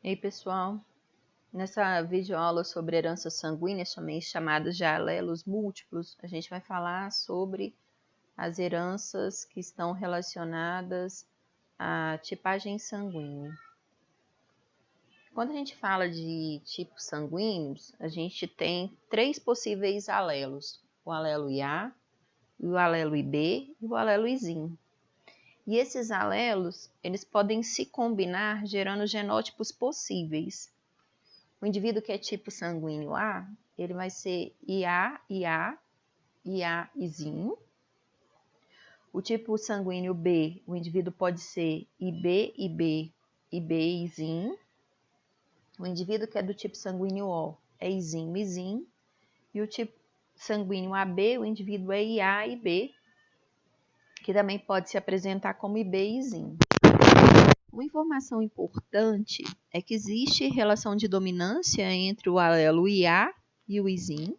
E aí, pessoal, nessa videoaula sobre heranças sanguíneas, também chamadas de alelos múltiplos, a gente vai falar sobre as heranças que estão relacionadas à tipagem sanguínea. Quando a gente fala de tipos sanguíneos, a gente tem três possíveis alelos: o alelo IA, o alelo IB e o alelo IZIM. E esses alelos, eles podem se combinar gerando genótipos possíveis. O indivíduo que é tipo sanguíneo A, ele vai ser IA, IA, IA, Izinho. O tipo sanguíneo B, o indivíduo pode ser IB, IB, IB, Izinho. O indivíduo que é do tipo sanguíneo O é Izinho, Izinho. E o tipo sanguíneo AB, o indivíduo é IA, IB, que também pode se apresentar como IB e Izinho. Uma informação importante é que existe relação de dominância entre o alelo IA e o Izinho.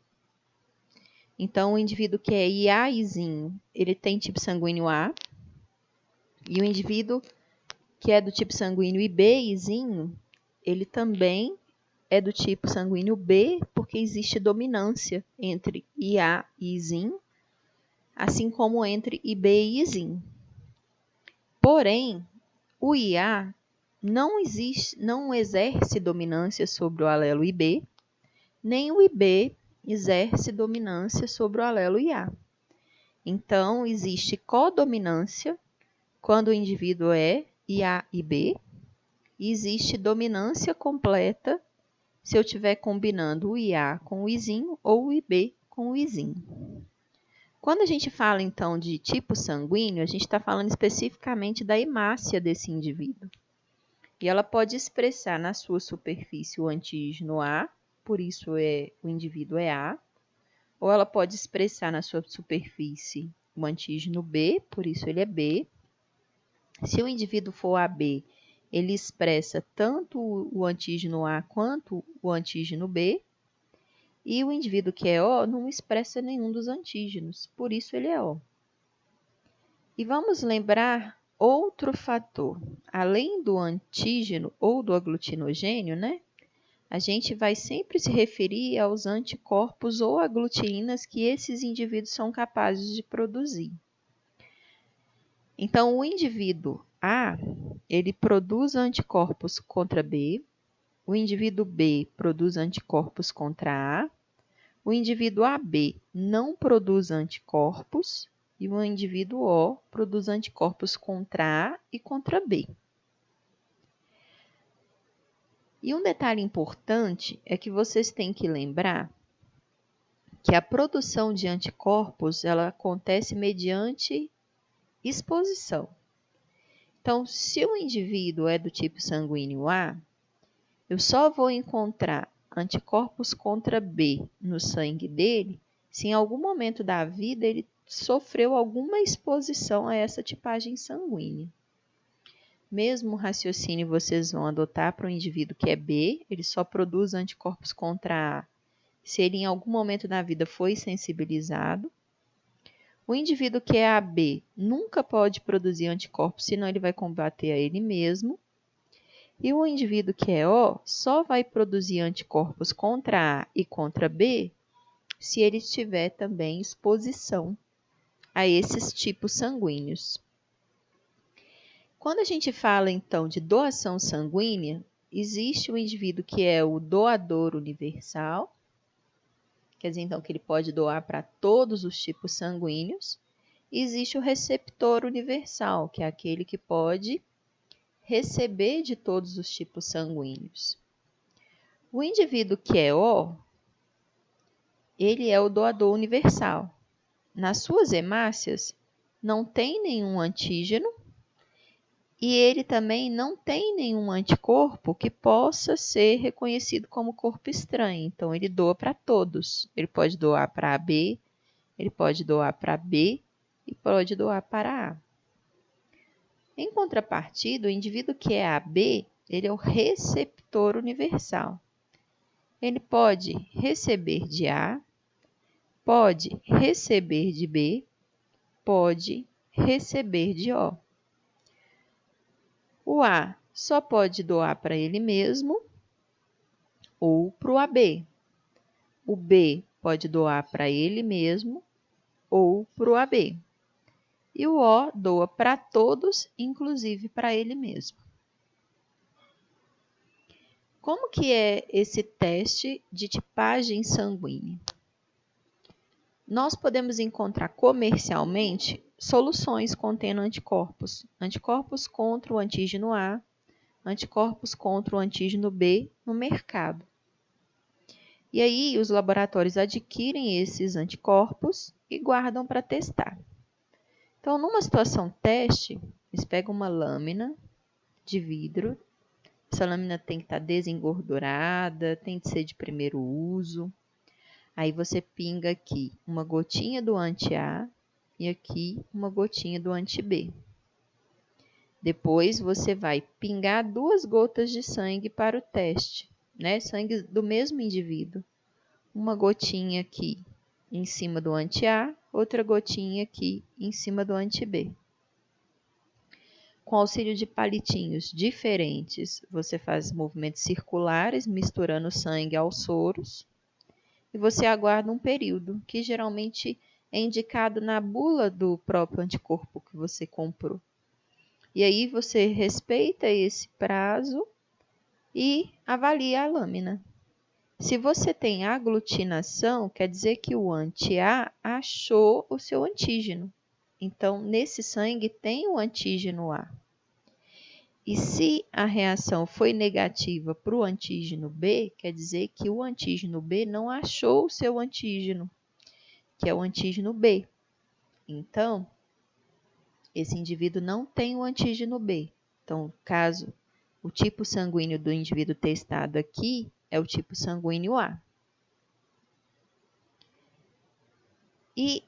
Então, o indivíduo que é IA-Izinho, ele tem tipo sanguíneo A. E o indivíduo que é do tipo sanguíneo IB-Izinho, ele também é do tipo sanguíneo B, porque existe dominância entre IA e Izinho, assim como entre IB e Izinho. Porém, o IA não exerce dominância sobre o alelo IB, nem o IB exerce dominância sobre o alelo IA. Então, existe codominância quando o indivíduo é IA e B, e existe dominância completa se eu estiver combinando o IA com o Izinho ou o IB com o Izinho. Quando a gente fala, então, de tipo sanguíneo, a gente está falando especificamente da hemácia desse indivíduo. E ela pode expressar na sua superfície o antígeno A, por isso o indivíduo é A, ou ela pode expressar na sua superfície o antígeno B, por isso ele é B. Se o indivíduo for AB, ele expressa tanto o antígeno A quanto o antígeno B. E o indivíduo que é O não expressa nenhum dos antígenos, por isso ele é O. E vamos lembrar outro fator. Além do antígeno ou do aglutinogênio, né? A gente vai sempre se referir aos anticorpos ou aglutinas que esses indivíduos são capazes de produzir. Então, o indivíduo A, ele produz anticorpos contra B, o indivíduo B produz anticorpos contra A, o indivíduo AB não produz anticorpos e o indivíduo O produz anticorpos contra A e contra B. E um detalhe importante é que vocês têm que lembrar que a produção de anticorpos ela acontece mediante exposição. Então, se o indivíduo é do tipo sanguíneo A, eu só vou encontrar anticorpos contra B no sangue dele se em algum momento da vida ele sofreu alguma exposição a essa tipagem sanguínea. Mesmo raciocínio vocês vão adotar para o indivíduo que é B, ele só produz anticorpos contra A se ele em algum momento da vida foi sensibilizado. O indivíduo que é AB nunca pode produzir anticorpos, senão ele vai combater a ele mesmo. E o indivíduo que é O só vai produzir anticorpos contra A e contra B se ele tiver também exposição a esses tipos sanguíneos. Quando a gente fala, então, de doação sanguínea, existe o indivíduo que é o doador universal, quer dizer, então, que ele pode doar para todos os tipos sanguíneos. E existe o receptor universal, que é aquele que pode receber de todos os tipos sanguíneos. O indivíduo que é O, ele é o doador universal. Nas suas hemácias, não tem nenhum antígeno e ele também não tem nenhum anticorpo que possa ser reconhecido como corpo estranho. Então, ele doa para todos. Ele pode doar para AB, ele pode doar para B e pode doar para A. Em contrapartida, o indivíduo que é AB, ele é o receptor universal. Ele pode receber de A, pode receber de B, pode receber de O. O A só pode doar para ele mesmo ou para o AB. O B pode doar para ele mesmo ou para o AB. E o O doa para todos, inclusive para ele mesmo. Como que é esse teste de tipagem sanguínea? Nós podemos encontrar comercialmente soluções contendo anticorpos. Anticorpos contra o antígeno A, anticorpos contra o antígeno B no mercado. E aí os laboratórios adquirem esses anticorpos e guardam para testar. Então, numa situação teste, eles pegam uma lâmina de vidro. Essa lâmina tem que estar desengordurada, tem que ser de primeiro uso. Aí você pinga aqui uma gotinha do anti-A e aqui uma gotinha do anti-B. Depois você vai pingar 2 gotas de sangue para o teste, né? Sangue do mesmo indivíduo. Uma gotinha aqui em cima do anti-A, outra gotinha aqui em cima do anti-B. Com auxílio de palitinhos diferentes, você faz movimentos circulares, misturando o sangue aos soros. E você aguarda um período, que geralmente é indicado na bula do próprio anticorpo que você comprou. E aí você respeita esse prazo e avalia a lâmina. Se você tem aglutinação, quer dizer que o anti-A achou o seu antígeno. Então, nesse sangue tem o antígeno A. E se a reação foi negativa para o antígeno B, quer dizer que o antígeno B não achou o seu antígeno, que é o antígeno B. Então, esse indivíduo não tem o antígeno B. Então, caso o tipo sanguíneo do indivíduo testado aqui é o tipo sanguíneo A. E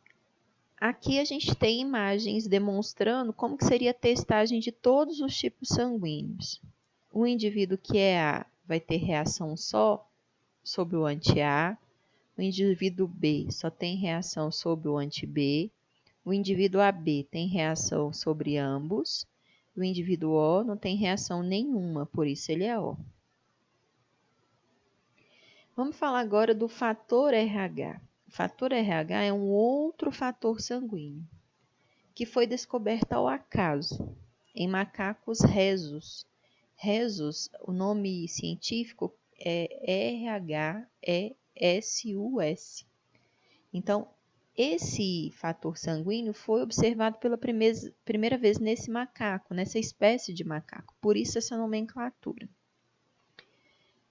aqui a gente tem imagens demonstrando como que seria a testagem de todos os tipos sanguíneos. O indivíduo que é A vai ter reação só sobre o anti-A, o indivíduo B só tem reação sobre o anti-B, o indivíduo AB tem reação sobre ambos, o indivíduo O não tem reação nenhuma, por isso ele é O. Vamos falar agora do fator RH. O fator RH é um outro fator sanguíneo, que foi descoberto ao acaso, em macacos rhesus. Rhesus, o nome científico é RHESUS. Então, esse fator sanguíneo foi observado pela primeira vez nesse macaco, nessa espécie de macaco, por isso essa nomenclatura.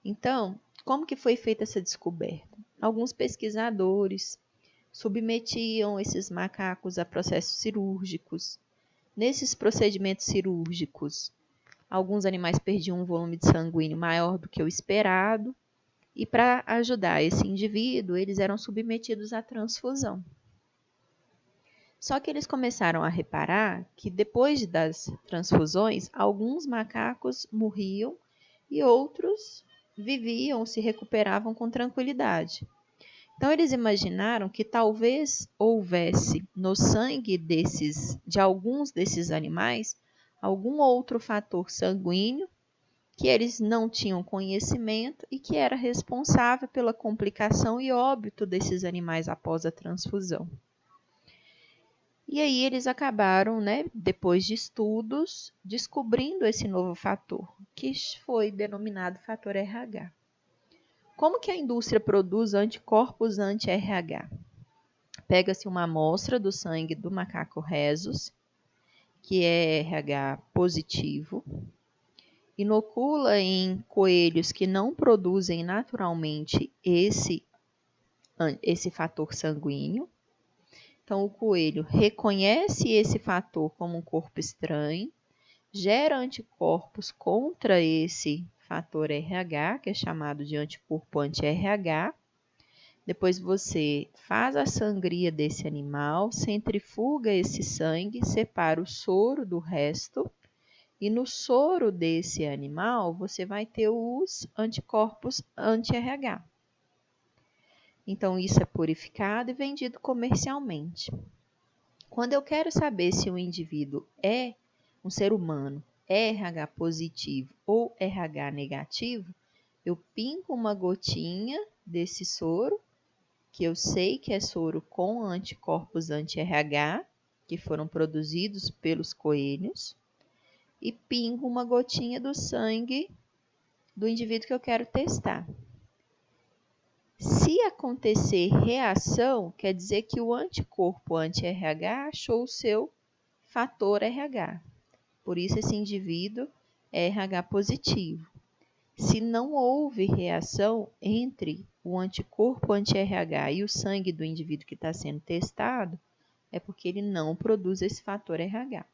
Então, como que foi feita essa descoberta? Alguns pesquisadores submetiam esses macacos a processos cirúrgicos. Nesses procedimentos cirúrgicos, alguns animais perdiam um volume de sanguíneo maior do que o esperado, e para ajudar esse indivíduo, eles eram submetidos à transfusão. Só que eles começaram a reparar que depois das transfusões, alguns macacos morriam e outros viviam, se recuperavam com tranquilidade. Então eles imaginaram que talvez houvesse no sangue de alguns desses animais algum outro fator sanguíneo que eles não tinham conhecimento e que era responsável pela complicação e óbito desses animais após a transfusão. E aí eles acabaram, depois de estudos, descobrindo esse novo fator, que foi denominado fator RH. Como que a indústria produz anticorpos anti-RH? Pega-se uma amostra do sangue do macaco rhesus, que é RH positivo, inocula em coelhos que não produzem naturalmente esse fator sanguíneo. Então, o coelho reconhece esse fator como um corpo estranho, gera anticorpos contra esse fator RH, que é chamado de anticorpo anti-RH. Depois você faz a sangria desse animal, centrifuga esse sangue, separa o soro do resto, e no soro desse animal você vai ter os anticorpos anti-RH. Então, isso é purificado e vendido comercialmente. Quando eu quero saber se um indivíduo um ser humano, RH positivo ou RH negativo, eu pingo uma gotinha desse soro, que eu sei que é soro com anticorpos anti-RH, que foram produzidos pelos coelhos, e pingo uma gotinha do sangue do indivíduo que eu quero testar. Se acontecer reação, quer dizer que o anticorpo anti-RH achou o seu fator RH. Por isso, esse indivíduo é RH positivo. Se não houve reação entre o anticorpo anti-RH e o sangue do indivíduo que está sendo testado, é porque ele não produz esse fator RH.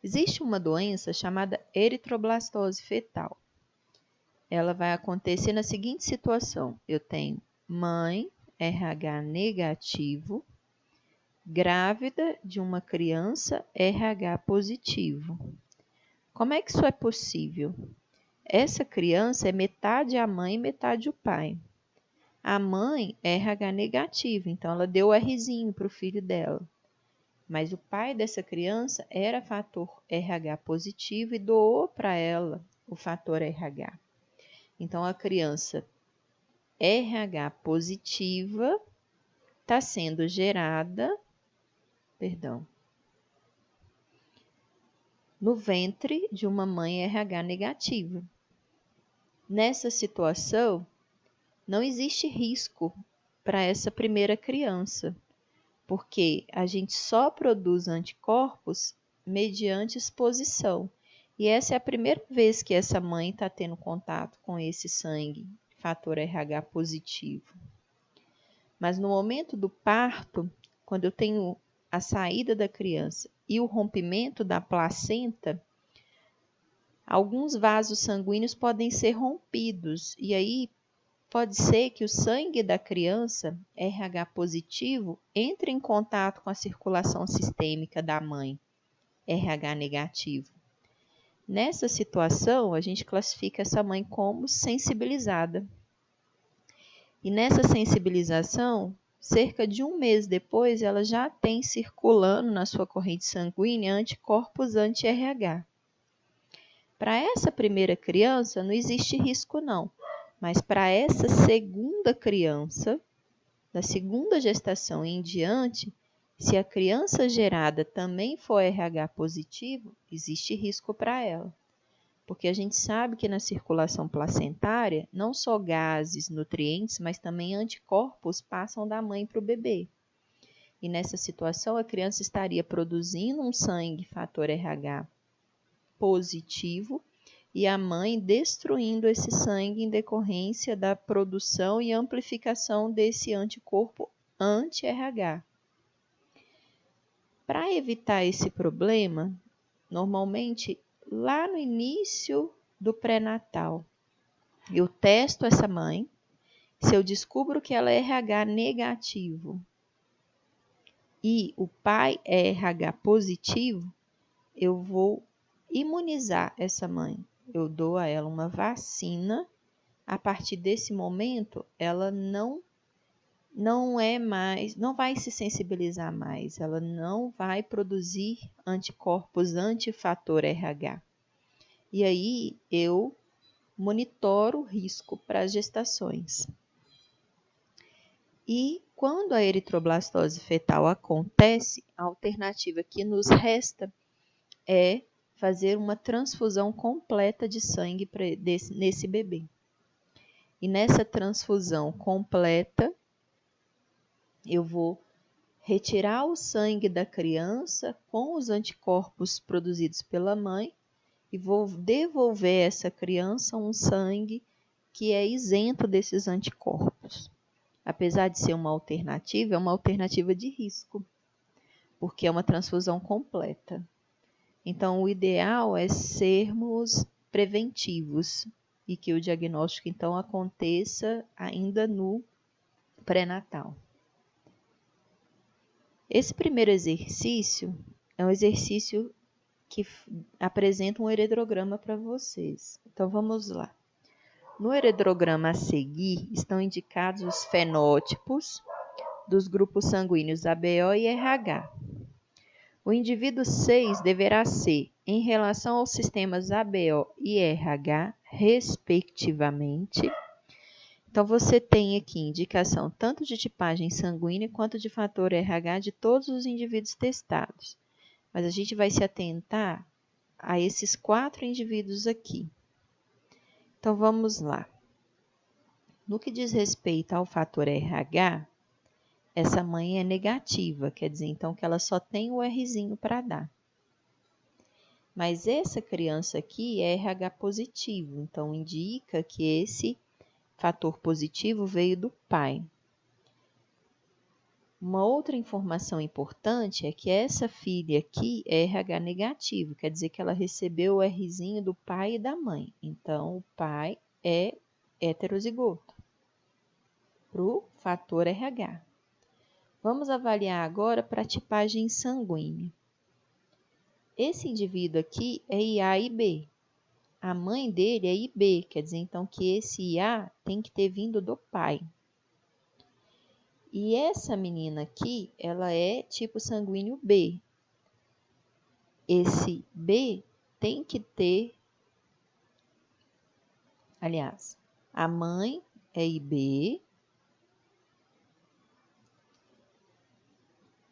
Existe uma doença chamada eritroblastose fetal. Ela vai acontecer na seguinte situação: eu tenho mãe RH negativo, grávida de uma criança RH positivo. Como é que isso é possível? Essa criança é metade a mãe e metade o pai. A mãe é RH negativo, então ela deu o Rzinho para o filho dela. Mas o pai dessa criança era fator RH positivo e doou para ela o fator RH. Então, a criança RH positiva está sendo gerada, no ventre de uma mãe RH negativa. Nessa situação, não existe risco para essa primeira criança, porque a gente só produz anticorpos mediante exposição. E essa é a primeira vez que essa mãe está tendo contato com esse sangue, fator RH positivo. Mas no momento do parto, quando eu tenho a saída da criança e o rompimento da placenta, alguns vasos sanguíneos podem ser rompidos. E aí pode ser que o sangue da criança, RH positivo, entre em contato com a circulação sistêmica da mãe, RH negativo. Nessa situação, a gente classifica essa mãe como sensibilizada. E nessa sensibilização, cerca de um mês depois, ela já tem circulando na sua corrente sanguínea anticorpos anti-RH. Para essa primeira criança, não existe risco não. Mas para essa segunda criança, da segunda gestação em diante, se a criança gerada também for RH positivo, existe risco para ela. Porque a gente sabe que na circulação placentária, não só gases, nutrientes, mas também anticorpos passam da mãe para o bebê. E nessa situação, a criança estaria produzindo um sangue fator RH positivo e a mãe destruindo esse sangue em decorrência da produção e amplificação desse anticorpo anti-RH. Para evitar esse problema, normalmente, lá no início do pré-natal, eu testo essa mãe. Se eu descubro que ela é RH negativo e o pai é RH positivo, eu vou imunizar essa mãe. Eu dou a ela uma vacina. A partir desse momento, ela não vai se sensibilizar mais, ela não vai produzir anticorpos antifator RH. E aí eu monitoro o risco para as gestações. E quando a eritroblastose fetal acontece, a alternativa que nos resta é fazer uma transfusão completa de sangue nesse bebê. E nessa transfusão completa, eu vou retirar o sangue da criança com os anticorpos produzidos pela mãe e vou devolver a essa criança um sangue que é isento desses anticorpos. Apesar de ser uma alternativa, é uma alternativa de risco, porque é uma transfusão completa. Então, o ideal é sermos preventivos e que o diagnóstico, então, aconteça ainda no pré-natal. Esse primeiro exercício é um exercício que apresenta um heredograma para vocês. Então, vamos lá. No heredograma a seguir, estão indicados os fenótipos dos grupos sanguíneos ABO e RH. O indivíduo 6 deverá ser, em relação aos sistemas ABO e RH, respectivamente. Então, você tem aqui indicação tanto de tipagem sanguínea quanto de fator RH de todos os indivíduos testados. Mas a gente vai se atentar a esses 4 indivíduos aqui. Então, vamos lá. No que diz respeito ao fator RH, essa mãe é negativa, quer dizer, então, que ela só tem o Rzinho para dar. Mas essa criança aqui é RH positivo, então indica que esse fator positivo veio do pai. Uma outra informação importante é que essa filha aqui é RH negativo, quer dizer que ela recebeu o Rzinho do pai e da mãe. Então, o pai é heterozigoto para o fator RH. Vamos avaliar agora para a tipagem sanguínea. Esse indivíduo aqui é IA e B. A mãe dele é IB, quer dizer então que esse IA tem que ter vindo do pai. E essa menina aqui, ela é tipo sanguíneo B. Esse B tem que ter, aliás, a mãe é IB.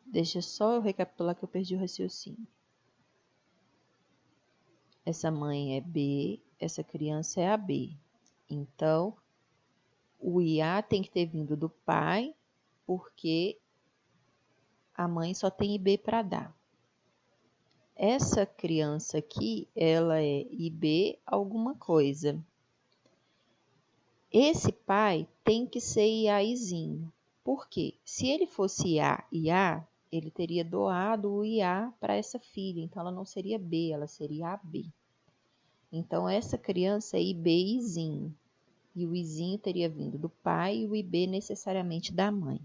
Deixa só eu recapitular que eu perdi o raciocínio. Essa mãe é B, essa criança é AB. Então, o IA tem que ter vindo do pai, porque a mãe só tem IB para dar. Essa criança aqui, ela é IB alguma coisa. Esse pai tem que ser IAzinho. Por quê? Se ele fosse IA, ele teria doado o IA para essa filha. Então, ela não seria B, ela seria AB. Então, essa criança é IBizinho. E o Izinho teria vindo do pai e o IB necessariamente da mãe.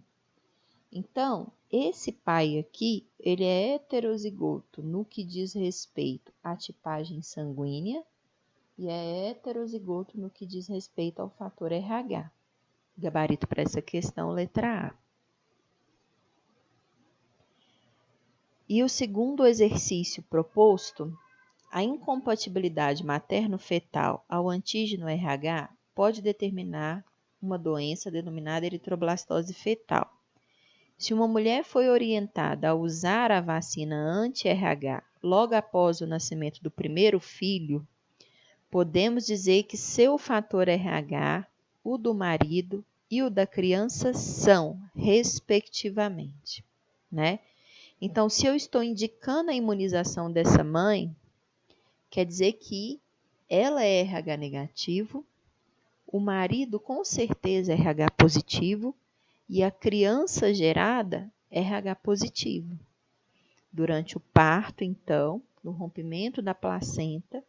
Então, esse pai aqui, ele é heterozigoto no que diz respeito à tipagem sanguínea e é heterozigoto no que diz respeito ao fator RH. Gabarito para essa questão, letra A. E o segundo exercício proposto, a incompatibilidade materno-fetal ao antígeno RH pode determinar uma doença denominada eritroblastose fetal. Se uma mulher foi orientada a usar a vacina anti-RH logo após o nascimento do primeiro filho, podemos dizer que seu fator RH, o do marido e o da criança são, respectivamente, né? Então, se eu estou indicando a imunização dessa mãe, quer dizer que ela é RH negativo, o marido com certeza é RH positivo e a criança gerada é RH positivo. Durante o parto, então, no rompimento da placenta,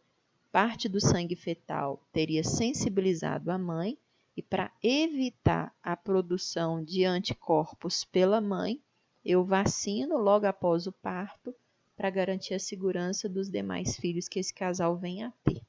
parte do sangue fetal teria sensibilizado a mãe e para evitar a produção de anticorpos pela mãe, eu vacino logo após o parto para garantir a segurança dos demais filhos que esse casal venha a ter.